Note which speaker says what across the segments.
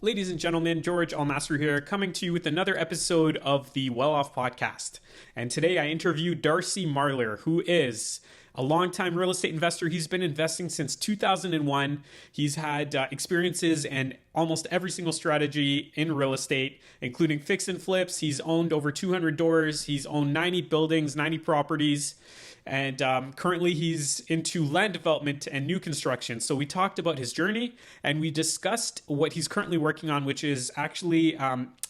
Speaker 1: Ladies and gentlemen, George Masri here, coming to you with another episode of the Well Off Podcast. And today I interview Darcy Marler, who is a longtime real estate investor. He's been investing since 2001. He's had experiences in almost every single strategy in real estate, including fix and flips. He's owned over 200 doors. He's owned 90 buildings, 90 properties. And currently he's into land development and new construction. So we talked about his journey and we discussed what he's currently working on, which is actually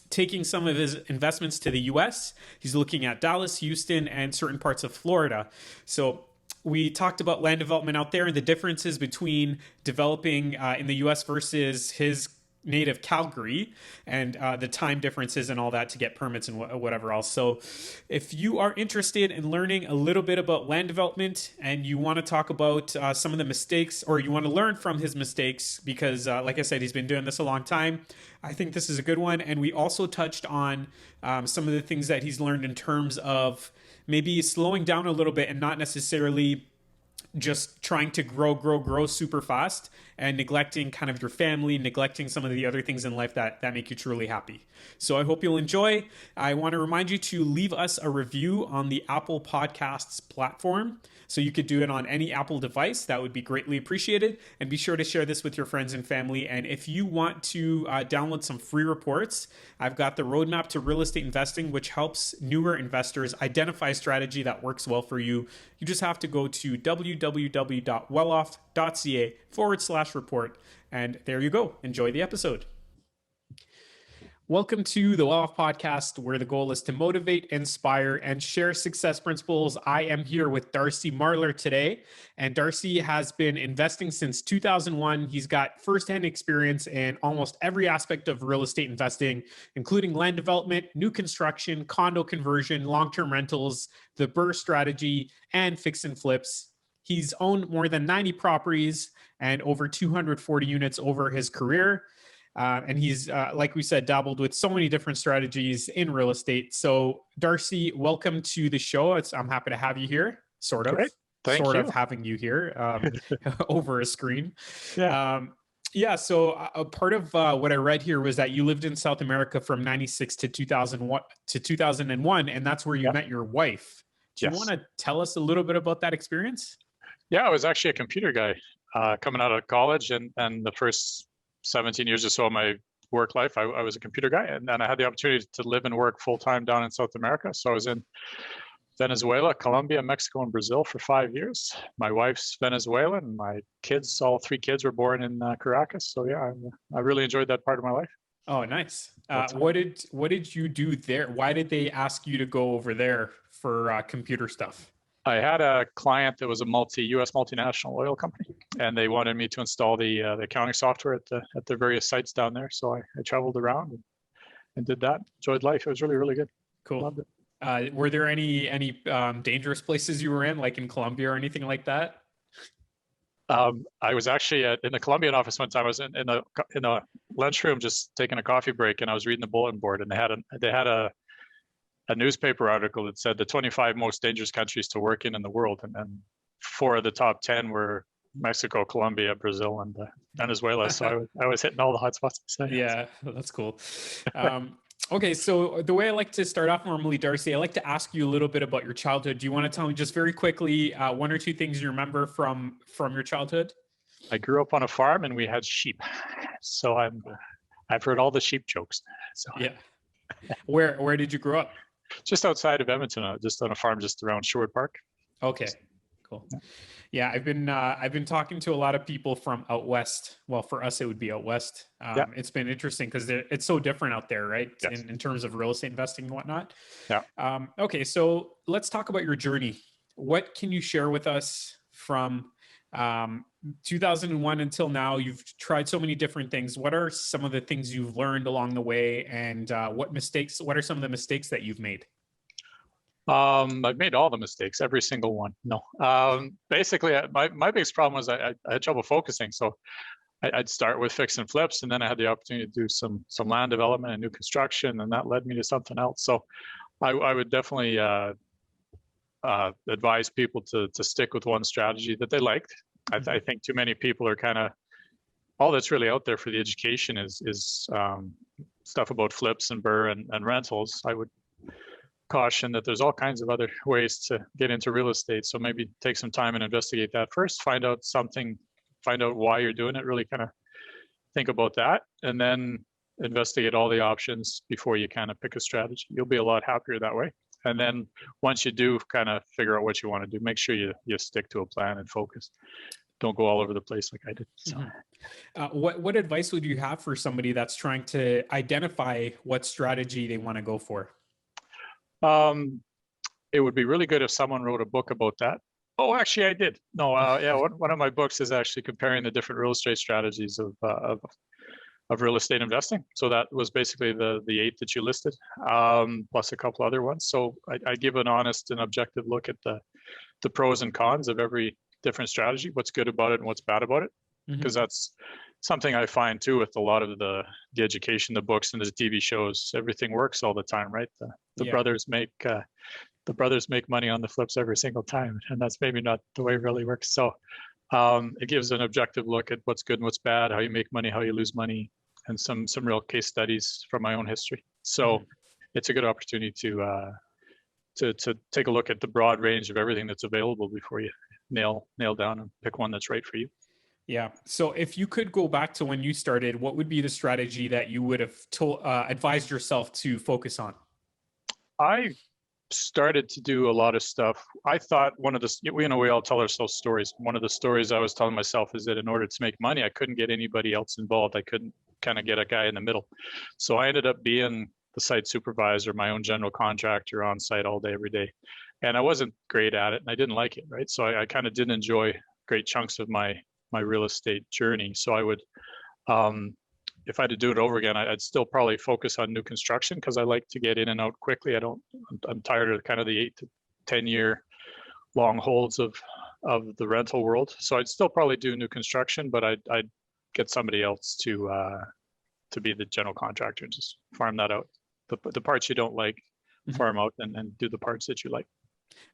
Speaker 1: taking some of his investments to the US. He's looking at Dallas, Houston, and certain parts of Florida. So we talked about land development out there and the differences between developing in the US versus his native Calgary, and the time differences and all that to get permits and whatever else. So if you are interested in learning a little bit about land development and you want to talk about some of the mistakes, or you want to learn from his mistakes, because like I said, he's been doing this a long time, I think this is a good one. And we also touched on some of the things that he's learned in terms of maybe slowing down a little bit and not necessarily just trying to grow super fast and neglecting kind of your family, neglecting some of the other things in life that make you truly happy. So I hope you'll enjoy. I want to remind you to leave us a review on the Apple Podcasts platform. So you could do it on any Apple device. That would be greatly appreciated. And be sure to share this with your friends and family. And if you want to download some free reports, I've got the Roadmap to Real Estate Investing, which helps newer investors identify a strategy that works well for you. You just have to go to www.welloff.ca/report. And there you go. Enjoy the episode. Welcome to the Well Off Podcast, where the goal is to motivate, inspire, and share success principles. I am here with Darcy Marler today, and Darcy has been investing since 2001. He's got firsthand experience in almost every aspect of real estate investing, including land development, new construction, condo conversion, long-term rentals, the BRRRR strategy, and fix and flips. He's owned more than 90 properties and over 240 units over his career. And he's, like we said, dabbled with so many different strategies in real estate. So Darcy, welcome to the show. I'm happy to have you here, sort of.
Speaker 2: Great. Thank you.
Speaker 1: Having you here over a screen.
Speaker 2: Yeah.
Speaker 1: So a part of what I read here was that you lived in South America from 96 to 2001, and that's where you met your wife. Do you want to tell us a little bit about that experience?
Speaker 2: Yeah, I was actually a computer guy coming out of college, and the first 17 years or so of my work life, I was a computer guy, and then I had the opportunity to live and work full time down in South America. So I was in Venezuela, Colombia, Mexico, and Brazil for 5 years. My wife's Venezuelan, and my kids, all three kids, were born in Caracas. So yeah, I really enjoyed that part of my life.
Speaker 1: Oh, nice. What did you do there? Why did they ask you to go over there for computer stuff?
Speaker 2: I had a client that was a U.S. multinational oil company, and they wanted me to install the accounting software at the various sites down there. So I traveled around and did that. Enjoyed life. It was really, really good.
Speaker 1: Cool.
Speaker 2: Loved it.
Speaker 1: Were there any dangerous places you were in, like in Colombia or anything like that?
Speaker 2: I was actually in the Colombian office one time. I was in a lunchroom just taking a coffee break, and I was reading the bulletin board, and they had a newspaper article that said the 25 most dangerous countries to work in the world, and 4 of the top 10 were Mexico, Colombia, Brazil, and Venezuela. So I was hitting all the hot spots.
Speaker 1: Yeah, that's cool. Okay, so the way I like to start off normally, Darcy, I like to ask you a little bit about your childhood. Do you want to tell me just very quickly 1 or 2 things you remember from your childhood?
Speaker 2: I grew up on a farm, and we had sheep. So I've heard all the sheep jokes. So
Speaker 1: yeah. Where did you grow up?
Speaker 2: Just outside of Edmonton, just on a farm just around Sherwood Park.
Speaker 1: Okay, cool. Yeah, I've been talking to a lot of people from out west. Well, for us, it would be out west. It's been interesting because it's so different out there, right?
Speaker 2: Yes.
Speaker 1: In terms of real estate investing and whatnot.
Speaker 2: Yeah.
Speaker 1: Okay, so let's talk about your journey. What can you share with us from 2001 until now? You've tried so many different things. What are some of the things you've learned along the way, and what are some of the mistakes that you've made?
Speaker 2: I've made all the mistakes, every single one. No, basically my biggest problem was I had trouble focusing. So I'd start with fix and flips, and then I had the opportunity to do some land development and new construction, and that led me to something else. So I would definitely advise people to stick with one strategy that they liked. I think too many people are kind of all that's really out there for the education is stuff about flips and BRRRR and rentals. I would caution that there's all kinds of other ways to get into real estate. So maybe take some time and investigate that first, find out why you're doing it, really kind of think about that, and then investigate all the options before you kind of pick a strategy. You'll be a lot happier that way. And then once you do kind of figure out what you want to do, make sure you stick to a plan and focus. Don't go all over the place like I did. So.
Speaker 1: What advice would you have for somebody that's trying to identify what strategy they want to go for?
Speaker 2: It would be really good if someone wrote a book about that. Oh, actually, I did. No, yeah, one of my books is actually comparing the different real estate strategies of real estate investing. So that was basically the 8 that you listed, plus a couple other ones. So I give an honest and objective look at the pros and cons of every different strategy, what's good about it and what's bad about it, because that's something I find too with a lot of the education, the books and the TV shows. Everything works all the time, right? The brothers make money on the flips every single time, and that's maybe not the way it really works. So it gives an objective look at what's good and what's bad, how you make money, how you lose money, and some real case studies from my own history. So it's a good opportunity to take a look at the broad range of everything that's available before you nail down and pick one that's right for you.
Speaker 1: Yeah. So if you could go back to when you started, what would be the strategy that you would have advised yourself to focus on?
Speaker 2: I started to do a lot of stuff. I thought we all tell ourselves stories. One of the stories I was telling myself is that in order to make money, I couldn't get anybody else involved. I couldn't kind of get a guy in the middle. So I ended up being the site supervisor, my own general contractor on site all day, every day. And I wasn't great at it and I didn't like it, right? So I kind of didn't enjoy great chunks of my real estate journey. So I would, if I had to do it over again, I'd still probably focus on new construction because I like to get in and out quickly. I'm tired of kind of the 8 to 10 year long holds of the rental world. So I'd still probably do new construction, but I'd get somebody else to be the general contractor and just farm that out. The parts you don't like, farm out and do the parts that you like.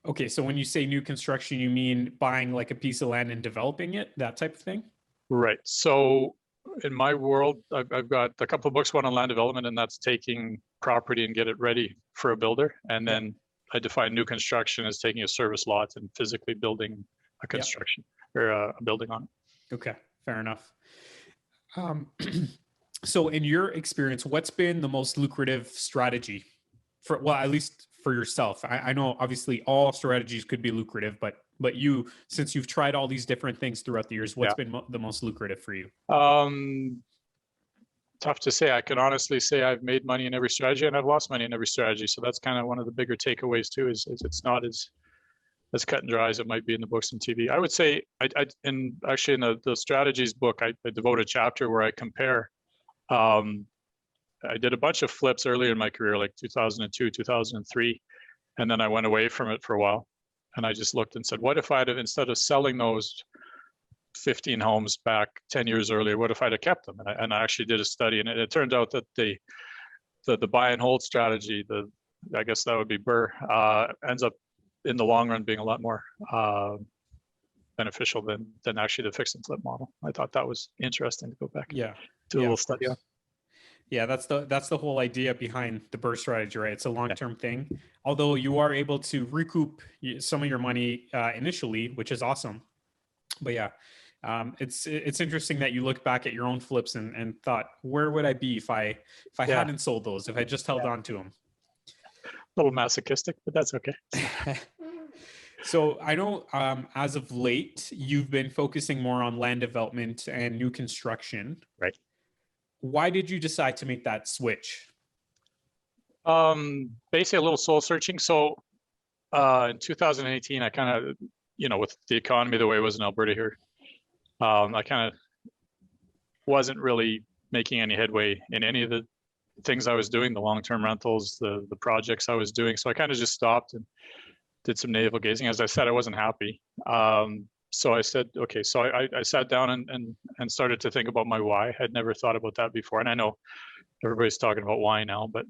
Speaker 1: Okay, so when you say new construction, you mean buying like a piece of land and developing it, that type of thing?
Speaker 2: Right. So in my world, I've got a couple of books, one on land development, and that's taking property and get it ready for a builder. And then I define new construction as taking a service lot and physically building a construction or a building on it.
Speaker 1: Okay, fair enough. So in your experience, what's been the most lucrative strategy for, well, at least for yourself? I know obviously all strategies could be lucrative, but you, since you've tried all these different things throughout the years, what's been the most lucrative for you?
Speaker 2: Tough to say. I can honestly say I've made money in every strategy and I've lost money in every strategy. So that's kind of one of the bigger takeaways too, is it's not as cut and dry as it might be in the books and TV. I would say in the strategies book, I devote a chapter where I compare. I did a bunch of flips earlier in my career, like 2002, 2003. And then I went away from it for a while. And I just looked and said, what if I'd have, instead of selling those 15 homes back 10 years earlier, what if I'd have kept them? And I actually did a study, and it turned out that the buy and hold strategy, I guess that would be BRRRR, ends up in the long run being a lot more beneficial than actually the fix and flip model. I thought that was interesting to go back do a little study on.
Speaker 1: Yeah, that's the whole idea behind the BRRRR strategy, right? It's a long-term thing. Although you are able to recoup some of your money initially, which is awesome. But yeah, it's interesting that you look back at your own flips and thought, where would I be if I hadn't sold those, if I just held on to them?
Speaker 2: A little masochistic, but that's okay.
Speaker 1: So I know as of late, you've been focusing more on land development and new construction.
Speaker 2: Right.
Speaker 1: Why did you decide to make that switch?
Speaker 2: Basically a little soul searching. So in 2018, I kind of, with the economy the way it was in Alberta here, I kind of wasn't really making any headway in any of the things I was doing, the long-term rentals, the projects I was doing. So I kind of just stopped and did some navel gazing. As I said, I wasn't happy. So I said, okay, so I sat down and started to think about my why. I'd never thought about that before. And I know everybody's talking about why now, but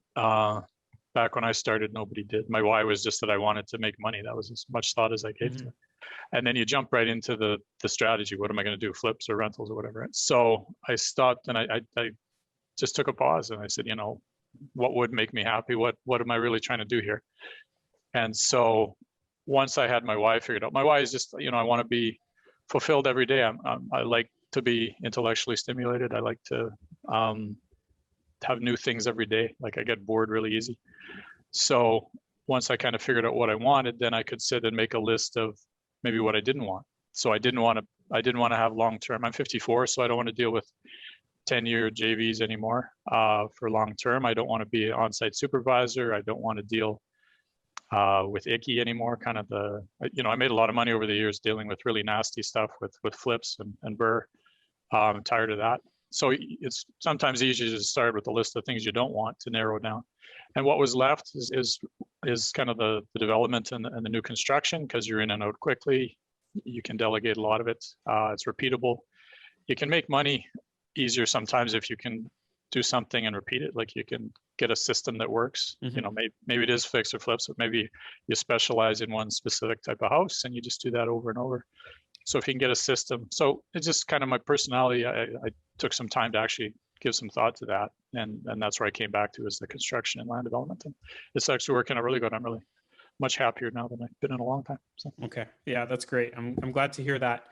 Speaker 2: back when I started, nobody did. My why was just that I wanted to make money. That was as much thought as I gave to it. And then you jump right into the strategy. What am I going to do? Flips or rentals or whatever. So I stopped and I just took a pause and I said, what would make me happy? What am I really trying to do here? And so once I had my why figured out, my why is just, I want to be fulfilled every day. I like to be intellectually stimulated. I like to have new things every day. Like I get bored really easy. So once I kind of figured out what I wanted, then I could sit and make a list of maybe what I didn't want. So I didn't want to have long-term. I'm 54, so I don't want to deal with 10-year JVs anymore for long-term. I don't want to be an on-site supervisor. I don't want to deal with icky anymore. Kind of I made a lot of money over the years dealing with really nasty stuff with flips and BRRRR. I'm tired of that. So it's sometimes easier to start with a list of things you don't want to narrow down. And what was left is kind of the development and the new construction, because you're in and out quickly. You can delegate a lot of it. It's repeatable. You can make money easier sometimes if you can do something and repeat it. Like you can get a system that works.
Speaker 1: Mm-hmm.
Speaker 2: Maybe it is fix or flips, but maybe you specialize in one specific type of house and you just do that over and over. So if you can get a system, so it's just kind of my personality. I took some time to actually give some thought to that, and that's where I came back to, is the construction and land development. And it's actually working out really good. I'm really much happier now than I've been in a long time. So.
Speaker 1: Okay. Yeah, that's great. I'm glad to hear that.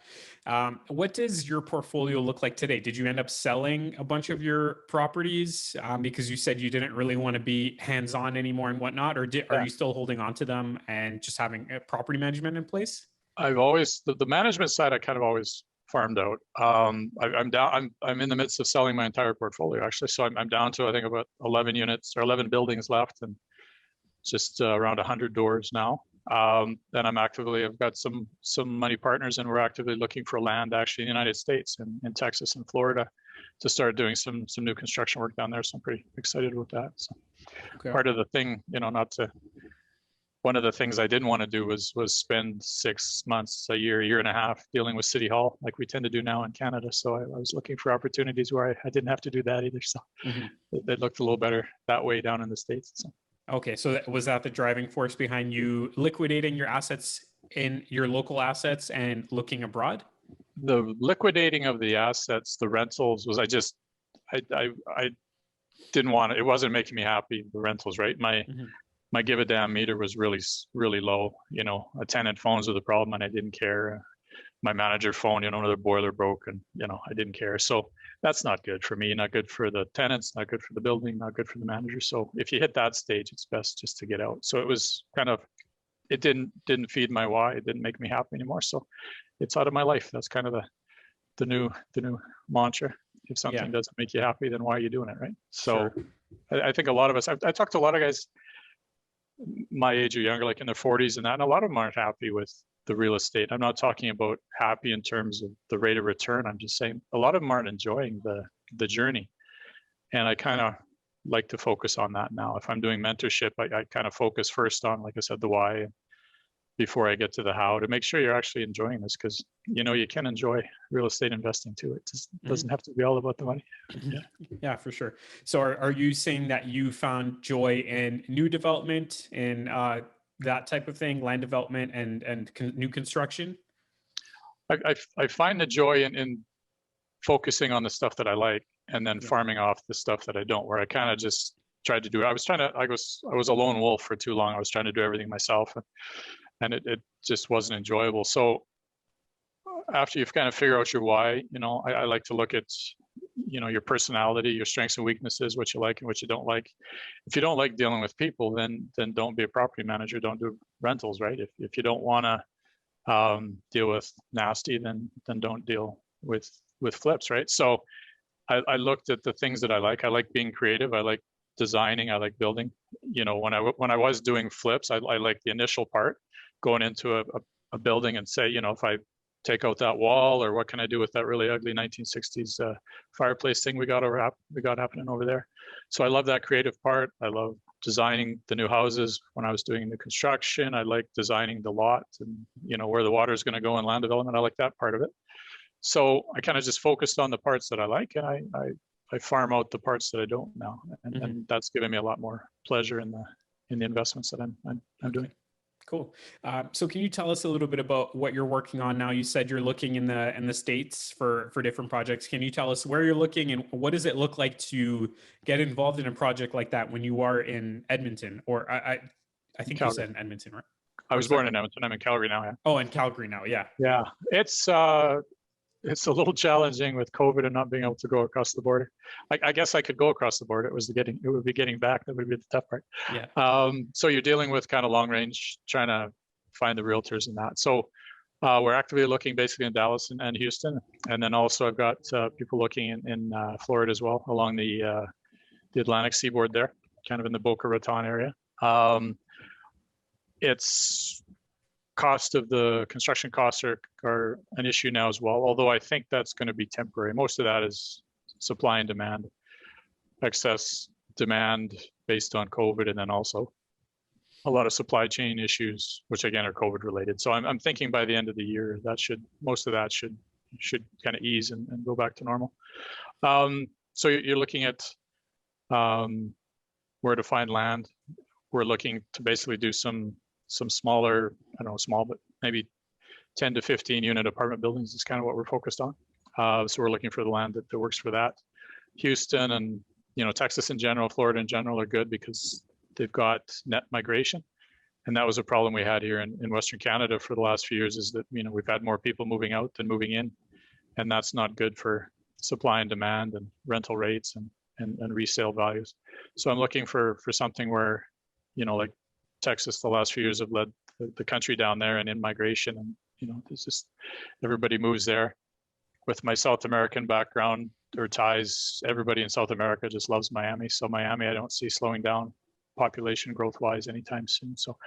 Speaker 1: What does your portfolio look like today? Did you end up selling a bunch of your properties because you said you didn't really want to be hands-on anymore and whatnot, or are you still holding on to them and just having property management in place?
Speaker 2: I've always, the management side, I kind of always farmed out. I'm in the midst of selling my entire portfolio actually. So I'm down to, I think, about 11 units or 11 buildings left, and just around 100 doors now. And I've got some money partners, and we're actively looking for land actually in the United States and in Texas and Florida to start doing some new construction work down there. So I'm pretty excited about that. So okay. Part of the thing, one of the things I didn't want to do was spend 6 months, a year and a half dealing with City Hall like we tend to do now in Canada. So I was looking for opportunities where I didn't have to do that either. So it looked a little better that way down in the States. So.
Speaker 1: Okay, so was that the driving force behind you liquidating your assets in your local assets and looking abroad?
Speaker 2: The liquidating of the assets, the rentals, was I didn't want it. It wasn't making me happy. The rentals, right? My give a damn meter was really, really low. A tenant phones with a problem and I didn't care. My manager phoned, another boiler broke, and I didn't care. So that's not good for me, not good for the tenants, not good for the building, not good for the manager. So if you hit that stage, it's best just to get out. So it was kind of, it didn't feed my why. It didn't make me happy anymore. So it's out of my life. That's kind of the new mantra. If something doesn't make you happy, then why are you doing it, right? So sure. I think a lot of us, I talked to a lot of guys my age or younger, like in their 40s and that, and a lot of them aren't happy with the real estate. I'm not talking about happy in terms of the rate of return. I'm just saying a lot of them aren't enjoying the journey. And I kind of like to focus on that now. If I'm doing mentorship, I kind of focus first on, like I said, the why before I get to the how, to make sure you're actually enjoying this, because you can enjoy real estate investing too. It just doesn't have to be all about the money.
Speaker 1: Yeah, for sure. So are you saying that you found joy in new development and that type of thing, land development and new construction?
Speaker 2: I find the joy in focusing on the stuff that I like, and then farming off the stuff that I don't, where I kind of just tried to do it. I was a lone wolf for too long. I was trying to do everything myself, and it just wasn't enjoyable. So after you've kind of figured out your why, I like to look at, your personality, your strengths and weaknesses, what you like and what you don't like. If you don't like dealing with people, then don't be a property manager. Don't do rentals, right? If you don't want to deal with nasty, then don't deal with flips, right? So I looked at the things that I like. I like being creative. I like designing. I like building. When I was doing flips, I like the initial part, going into a building and say, if I take out that wall, or what can I do with that really ugly 1960s fireplace thing we got happening over there. So I love that creative part. I love designing the new houses. When I was doing the construction, I like designing the lot and where the water is going to go in land development. I like that part of it. So I kind of just focused on the parts that I like, and I farm out the parts that I don't now, and that's given me a lot more pleasure in the investments that I'm doing.
Speaker 1: Cool. So can you tell us a little bit about what you're working on now? You said you're looking in the States for different projects. Can you tell us where you're looking and what does it look like to get involved in a project like that when you are in Edmonton? Or I think you
Speaker 2: Calgary.
Speaker 1: said in Edmonton, right?
Speaker 2: I
Speaker 1: Or
Speaker 2: was
Speaker 1: sorry.
Speaker 2: born in Edmonton. I'm in Calgary now. Yeah.
Speaker 1: Oh, in Calgary now. Yeah.
Speaker 2: Yeah. It's a little challenging with COVID and not being able to go across the border. I guess I could go across the border. It would be getting back. That would be the tough part.
Speaker 1: Yeah.
Speaker 2: So you're dealing with kind of long range, trying to find the realtors and that. So we're actively looking basically in Dallas and Houston. And then also I've got people looking in Florida as well, along the Atlantic seaboard there, kind of in the Boca Raton area. It's cost of the construction costs are an issue now as well, although I think that's going to be temporary. Most of that is supply and demand, excess demand based on COVID, and then also a lot of supply chain issues, which again are COVID related. So I'm thinking by the end of the year that most of that should kind of ease and go back to normal. So you're looking at where to find land. We're looking to basically do some smaller, I don't know, small, but maybe 10 to 15 unit apartment buildings is kind of what we're focused on. So we're looking for the land that works for that. Houston and, Texas in general, Florida in general are good because they've got net migration. And that was a problem we had here in Western Canada for the last few years, is that, we've had more people moving out than moving in. And that's not good for supply and demand and rental rates and resale values. So I'm looking for something where, like Texas the last few years have led the country down there and in migration, and there's just everybody moves there. With my South American background or ties, everybody in South America just loves Miami. So Miami, I don't see slowing down population growth wise anytime soon. So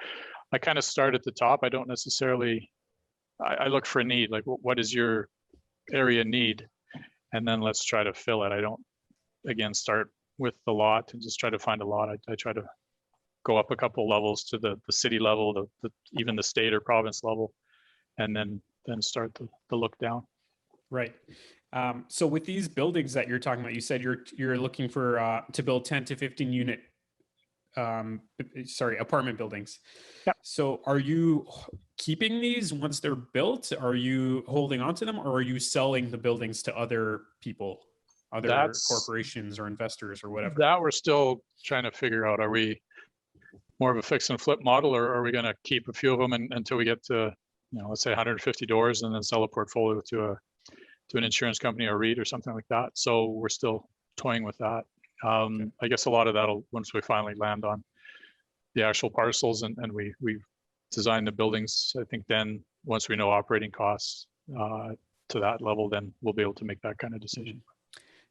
Speaker 2: I kind of start at the top. I don't necessarily, I look for a need, like what does your area need? And then let's try to fill it. I don't, again, start with the lot and just try to find a lot. I try to go up a couple levels to the city level, even the state or province level, and then start the look down.
Speaker 1: Right. So with these buildings that you're talking about, you said you're looking for to build 10 to 15 unit apartment buildings.
Speaker 2: Yeah.
Speaker 1: So are you keeping these once they're built? Are you holding on to them, or are you selling the buildings to other people, other corporations or investors or whatever?
Speaker 2: That we're still trying to figure out. Are we more of a fix and flip model, or are we going to keep a few of them until we get to, let's say 150 doors and then sell a portfolio to an insurance company or REIT or something like that? So we're still toying with that. Okay. I guess a lot of that'll, once we finally land on the actual parcels and we design the buildings, I think then once we know operating costs to that level, then we'll be able to make that kind of decision.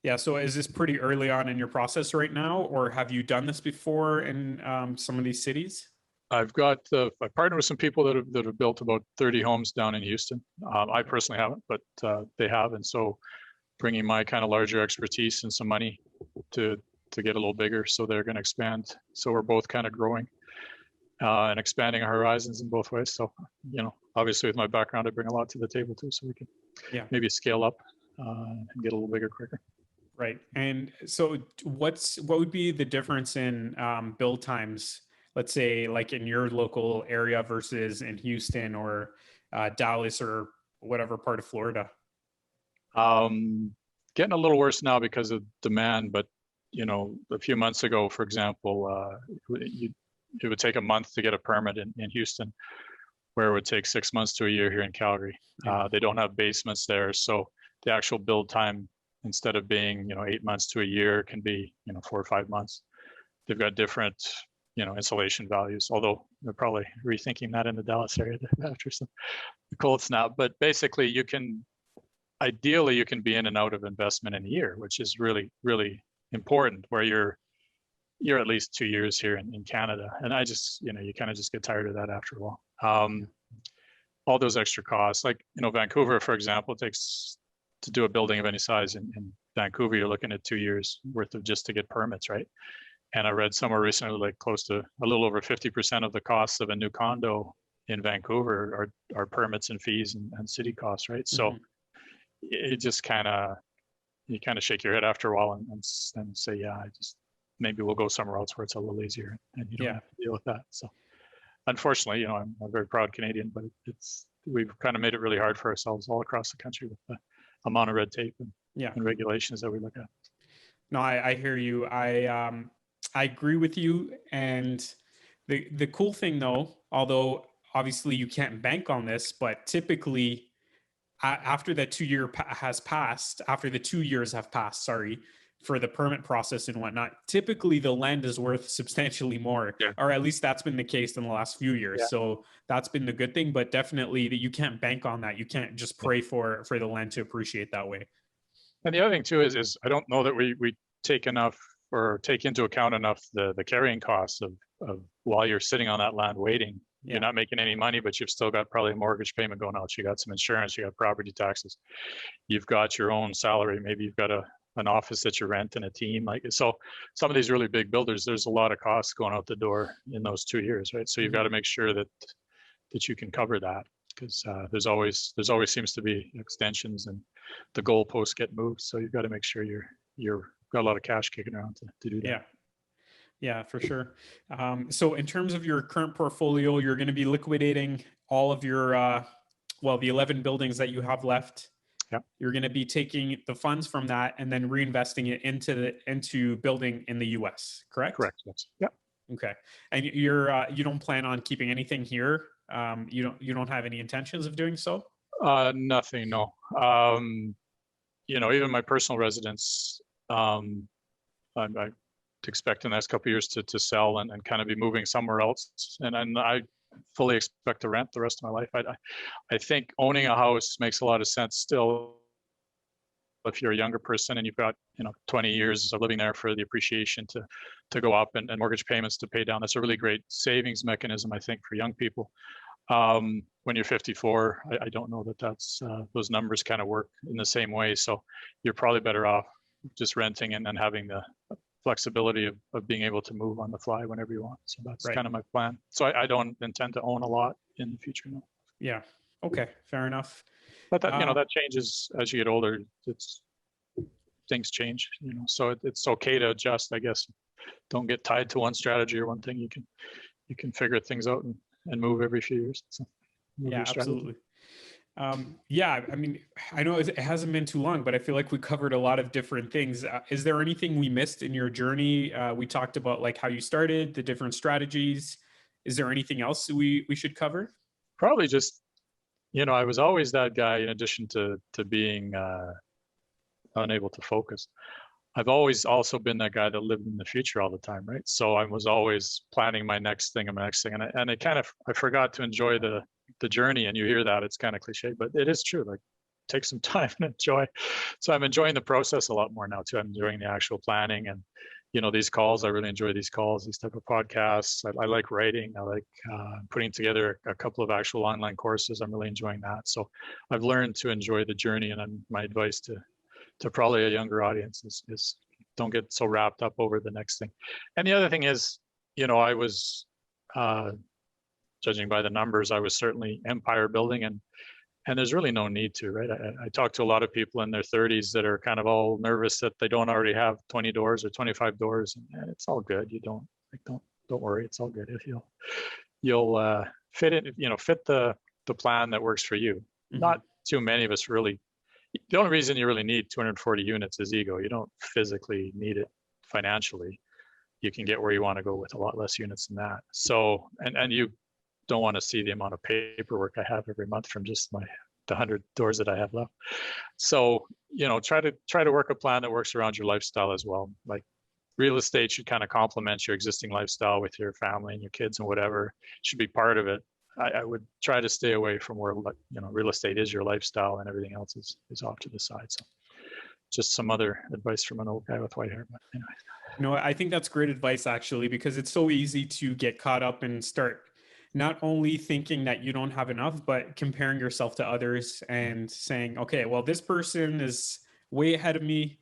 Speaker 1: Yeah. So is this pretty early on in your process right now, or have you done this before in some of these cities?
Speaker 2: I partnered with some people that have built about 30 homes down in Houston. I personally haven't, but they have. And so bringing my kind of larger expertise and some money to get a little bigger. So they're going to expand. So we're both kind of growing and expanding our horizons in both ways. So, obviously with my background, I bring a lot to the table too, so we can maybe scale up and get a little bigger quicker.
Speaker 1: Right. And so what would be the difference in build times, let's say like in your local area versus in Houston or Dallas or whatever part of Florida?
Speaker 2: Getting a little worse now because of demand, but a few months ago, for example, it would take a month to get a permit in Houston, where it would take 6 months to a year here in Calgary. They don't have basements there, so the actual build time, instead of being 8 months to a year, can be 4 or 5 months. They've got different insulation values, although they're probably rethinking that in the Dallas area after some cold snap. But basically, ideally you can be in and out of investment in a year, which is really, really important, where you're at least 2 years here in Canada. And I just, you kind of just get tired of that after a while. All those extra costs, like, Vancouver, for example, it takes to do a building of any size in Vancouver, you're looking at 2 years worth of just to get permits, right? And I read somewhere recently, like close to a little over 50% of the costs of a new condo in Vancouver are permits and fees and city costs, right? So it just you kind of shake your head after a while and say, maybe we'll go somewhere else where it's a little easier and you don't have to deal with that. So unfortunately, I'm a very proud Canadian, but we've kind of made it really hard for ourselves all across the country with the amount of red tape and regulations that we look at.
Speaker 1: No, I hear you. I agree with you. And the cool thing though, although obviously you can't bank on this, but typically after that 2 year has passed, after the 2 years have passed, sorry, for the permit process and whatnot, typically the land is worth substantially more, or at least that's been the case in the last few years. So that's been the good thing, but definitely that you can't bank on that. You can't just pray for the land to appreciate that way.
Speaker 2: And the other thing too is I don't know that we take enough or take into account enough the carrying costs of while you're sitting on that land waiting. You're not making any money, but you've still got probably a mortgage payment going out. You got some insurance, you got property taxes, you've got your own salary. Maybe you've got an office that you rent and a team. So some of these really big builders, there's a lot of costs going out the door in those 2 years, right? So you've got to make sure that you can cover that, because there's always seems to be extensions and the goalposts get moved. So you've got to make sure you're got a lot of cash kicking around to do that.
Speaker 1: Yeah, for sure. So in terms of your current portfolio, you're going to be liquidating all of your, the 11 buildings that you have left.
Speaker 2: Yeah.
Speaker 1: You're going to be taking the funds from that and then reinvesting it into building in the US, correct?
Speaker 2: Correct. Yes. Yeah.
Speaker 1: Okay. And you don't plan on keeping anything here? You don't have any intentions of doing so?
Speaker 2: Nothing, no. Even my personal residence, I expect in the next couple of years to sell and kind of be moving somewhere else. And I fully expect to rent the rest of my life. I think owning a house makes a lot of sense still if you're a younger person and you've got 20 years of living there for the appreciation to go up and mortgage payments to pay down. That's a really great savings mechanism, I think, for young people. When you're 54, I don't know that's those numbers kind of work in the same way. So you're probably better off just renting and then having the flexibility of being able to move on the fly whenever you want. So that's kind of my plan. So I don't intend to own a lot in the future. No.
Speaker 1: Yeah. Okay. Fair enough.
Speaker 2: But that changes as you get older. Things change, so it's okay to adjust, I guess. Don't get tied to one strategy or one thing. You can figure things out and move every few years. So
Speaker 1: yeah, absolutely. I mean, I know it hasn't been too long, but I feel like we covered a lot of different things. Is there anything we missed in your journey? We talked about like how you started, the different strategies. Is there anything else we should cover?
Speaker 2: Probably just, I was always that guy in addition to being unable to focus. I've always also been that guy that lived in the future all the time, right? So I was always planning my next thing, and I forgot to enjoy the journey. And you hear that, it's kind of cliche, but it is true. Like, take some time and enjoy. So I'm enjoying the process a lot more now too. I'm enjoying the actual planning and these calls. I really enjoy these calls, these type of podcasts. I like writing. I like putting together a couple of actual online courses. I'm really enjoying that. So I've learned to enjoy the journey, and my advice to probably a younger audience is don't get so wrapped up over the next thing. And the other thing is, I was, judging by the numbers, I was certainly empire building, and there's really no need to, right? I talk to a lot of people in their 30s that are kind of all nervous that they don't already have 20 doors or 25 doors, and it's all good. You don't worry, it's all good. If you'll fit it, fit the plan that works for you. Mm-hmm. Not too many of us really. The only reason you really need 240 units is ego. You don't physically need it financially. You can get where you want to go with a lot less units than that. So, and you don't want to see the amount of paperwork I have every month from just the 100 doors that I have left. So, try to work a plan that works around your lifestyle as well. Like, real estate should kind of complement your existing lifestyle with your family and your kids and whatever. It should be part of it. I would try to stay away from where real estate is your lifestyle and everything else is off to the side. So just some other advice from an old guy with white hair. But anyway.
Speaker 1: I think that's great advice, actually, because it's so easy to get caught up and start not only thinking that you don't have enough, but comparing yourself to others and saying, okay, well, this person is way ahead of me.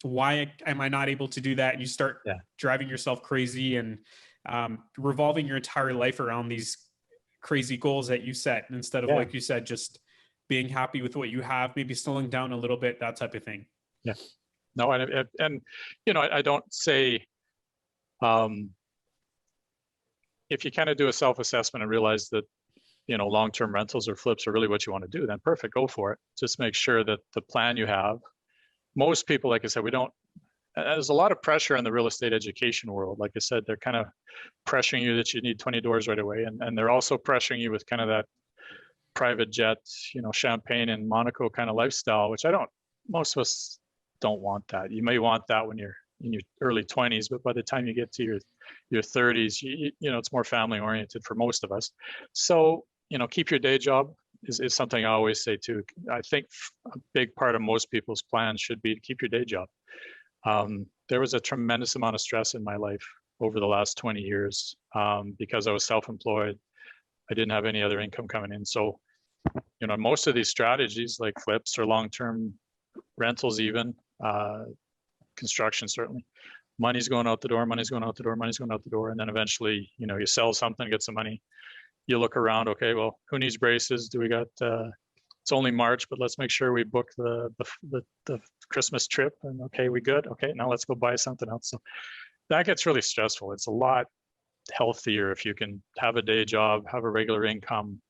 Speaker 1: Why am I not able to do that? And you start driving yourself crazy and revolving your entire life around these crazy goals that you set instead of, like you said, just being happy with what you have, maybe slowing down a little bit, that type of thing.
Speaker 2: Yeah. No, and I don't say, if you kind of do a self-assessment and realize that, long-term rentals or flips are really what you want to do, then perfect, go for it. Just make sure that the plan you have, most people, like I said, there's a lot of pressure in the real estate education world. Like I said, they're kind of pressuring you that you need 20 doors right away. And they're also pressuring you with kind of that private jet, champagne and Monaco kind of lifestyle, which most of us don't want that. You may want that when you're in your early 20s, but by the time you get to your 30s, it's more family oriented for most of us. So, keep your day job is something I always say too. I think a big part of most people's plans should be to keep your day job. There was a tremendous amount of stress in my life over the last 20 years because I was self-employed. I didn't have any other income coming in. So, most of these strategies like flips or long-term rentals, even construction, certainly, money's going out the door, money's going out the door, money's going out the door. And then eventually, you sell something, get some money. You look around, okay, well, who needs braces? Do we got, it's only March, but let's make sure we book the Christmas trip. And okay, we good? Okay, now let's go buy something else. So that gets really stressful. It's a lot healthier if you can have a day job, have a regular income,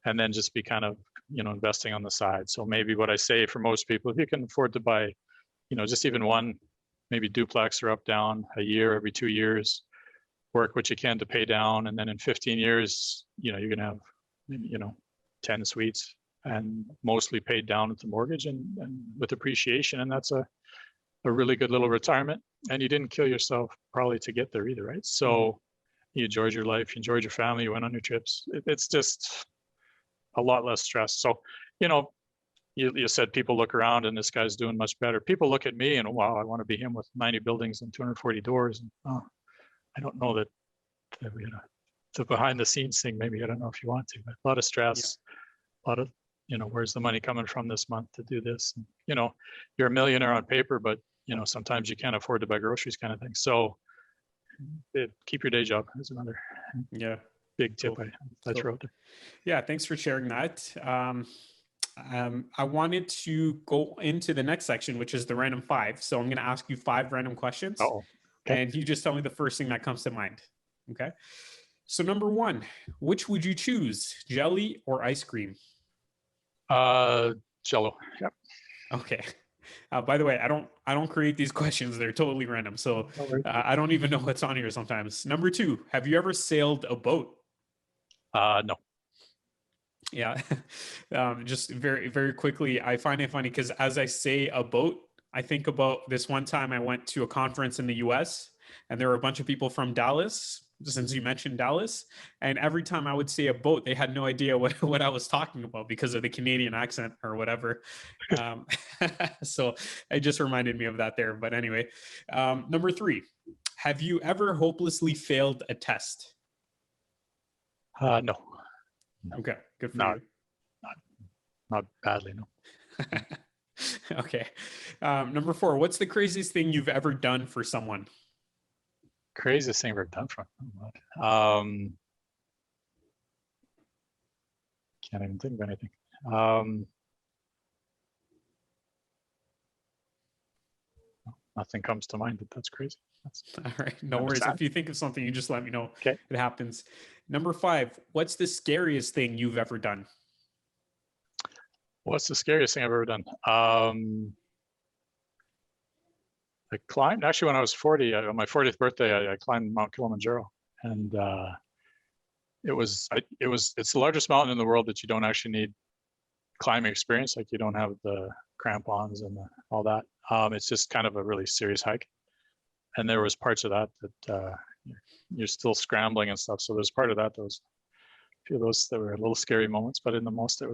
Speaker 2: and then just be kind of, investing on the side. So maybe what I say for most people, if you can afford to buy, just even one, maybe duplex or up down a year, every 2 years, work what you can to pay down. And then in 15 years, you're going to have, 10 suites and mostly paid down with the mortgage and with appreciation. And that's a really good little retirement. And you didn't kill yourself probably to get there either, right? So you enjoyed your life, you enjoyed your family, you went on your trips. It's just a lot less stress. So, you said people look around and this guy's doing much better. People look at me and, wow, I want to be him with 90 buildings and 240 doors. And, I don't know that the behind the scenes thing, maybe, I don't know if you want to, but a lot of stress, a lot of, where's the money coming from this month to do this? And, you're a millionaire on paper, but, sometimes you can't afford to buy groceries kind of thing. So keep your day job is another big tip I throw out there.
Speaker 1: Yeah, thanks for sharing that. I wanted to go into the next section, which is the random 5. So I'm going to ask you 5 random questions.
Speaker 2: Okay.
Speaker 1: And you just tell me the first thing that comes to mind. Okay. So number 1, which would you choose, jelly or ice cream?
Speaker 2: Jello. Yep.
Speaker 1: Okay. By the way, I don't create these questions. They're totally random. So I don't even know what's on here sometimes. Number 2, have you ever sailed a boat?
Speaker 2: No.
Speaker 1: Yeah. Just very, very quickly, I find it funny because as I say a boat, I think about this one time I went to a conference in the US and there were a bunch of people from Dallas, since you mentioned Dallas. And every time I would say a boat, they had no idea what I was talking about because of the Canadian accent or whatever. So it just reminded me of that there. But anyway, number 3, have you ever hopelessly failed a test?
Speaker 2: No.
Speaker 1: Okay, good for you.
Speaker 2: Not badly, no.
Speaker 1: Okay. Number 4, what's the craziest thing you've ever done for someone?
Speaker 2: Craziest thing I've ever done for can't even think of anything. Nothing comes to mind, but that's crazy.
Speaker 1: All right. No worries. If you think of something, you just let me know.
Speaker 2: Okay.
Speaker 1: It happens. Number 5, what's the scariest thing you've ever done?
Speaker 2: What's the scariest thing I've ever done? I climbed, actually, when I was 40, on my 40th birthday, I climbed Mount Kilimanjaro. And it's the largest mountain in the world that you don't actually need climbing experience. Like, you don't have the crampons and all that. It's just kind of a really serious hike. And there was parts of that you're still scrambling and stuff. So there's part of that, a few of those that were a little scary moments, but in the most part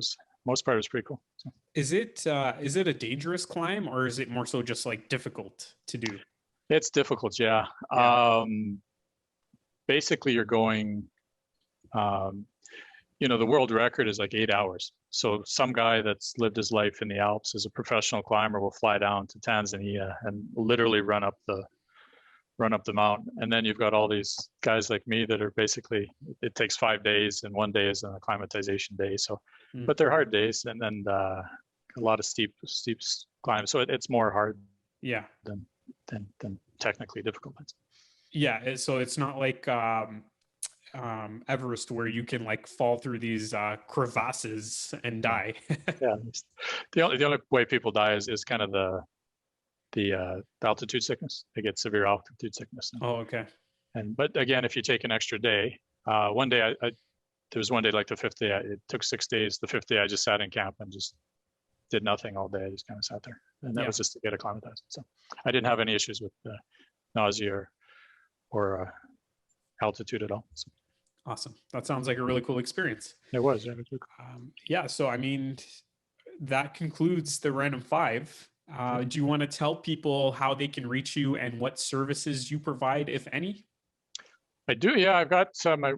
Speaker 2: it was pretty cool. So.
Speaker 1: Is it a dangerous climb or is it more so just like difficult to do?
Speaker 2: It's difficult, yeah. Basically you're going, the world record is like 8 hours. So some guy that's lived his life in the Alps as a professional climber will fly down to Tanzania and literally run up the mountain. And then you've got all these guys like me that are basically, it takes 5 days and 1 day is an acclimatization day. So, but they're hard days and then a lot of steep climbs. So it's more hard than technically difficult.
Speaker 1: Yeah. So it's not like, Everest where you can like fall through these crevasses and die.
Speaker 2: Yeah. The only way people die is kind of the altitude sickness. They get severe altitude sickness.
Speaker 1: Oh, okay.
Speaker 2: But again, if you take an extra day, one day there was one day like the fifth day, it took 6 days. The fifth day I just sat in camp and just did nothing all day. I just kind of sat there, and that was just to get acclimatized. So I didn't have any issues with nausea or altitude at all. So.
Speaker 1: Awesome. That sounds like a really cool experience.
Speaker 2: It was.
Speaker 1: Yeah. So, I mean, that concludes the Random Five. Do you want to tell people how they can reach you and what services you provide, if any?
Speaker 2: I do. Yeah, I've got my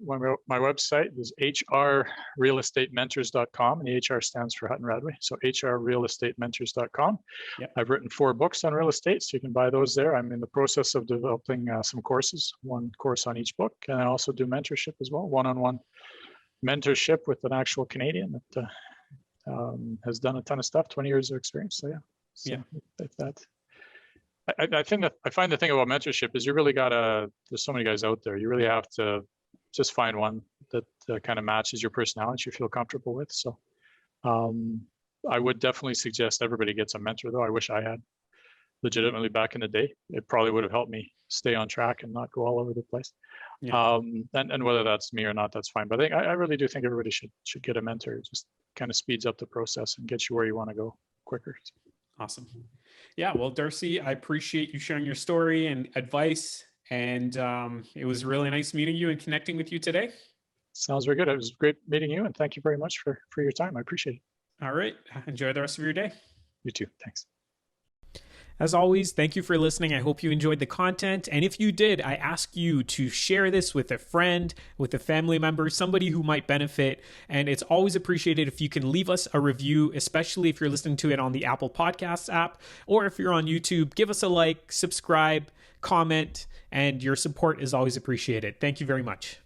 Speaker 2: website is hrrealestatementors.com, and the HR stands for Hutton Radway. So hrrealestatementors.com.
Speaker 1: Yep.
Speaker 2: I've written 4 books on real estate, so you can buy those there. I'm in the process of developing some courses, 1 course on each book, and I also do mentorship as well, one-on-one mentorship with an actual Canadian that has done a ton of stuff, 20 years of experience. So yeah. So if that. I think that I find the thing about mentorship is you really gotta, there's so many guys out there, you really have to just find one that kind of matches your personality you feel comfortable with. So I would definitely suggest everybody gets a mentor, though. I wish I had legitimately back in the day. It probably would have helped me stay on track and not go all over the place. Yeah. And whether that's me or not, that's fine. But I really do think everybody should get a mentor. It just kind of speeds up the process and gets you where you want to go quicker.
Speaker 1: Awesome. Yeah. Well, Darcy, I appreciate you sharing your story and advice. And it was really nice meeting you and connecting with you today.
Speaker 2: Sounds very good. It was great meeting you. And thank you very much for your time. I appreciate it.
Speaker 1: All right. Enjoy the rest of your day.
Speaker 2: You too. Thanks.
Speaker 1: As always, thank you for listening. I hope you enjoyed the content. And if you did, I ask you to share this with a friend, with a family member, somebody who might benefit. And it's always appreciated if you can leave us a review, especially if you're listening to it on the Apple Podcasts app, or if you're on YouTube, give us a like, subscribe, comment, and your support is always appreciated. Thank you very much.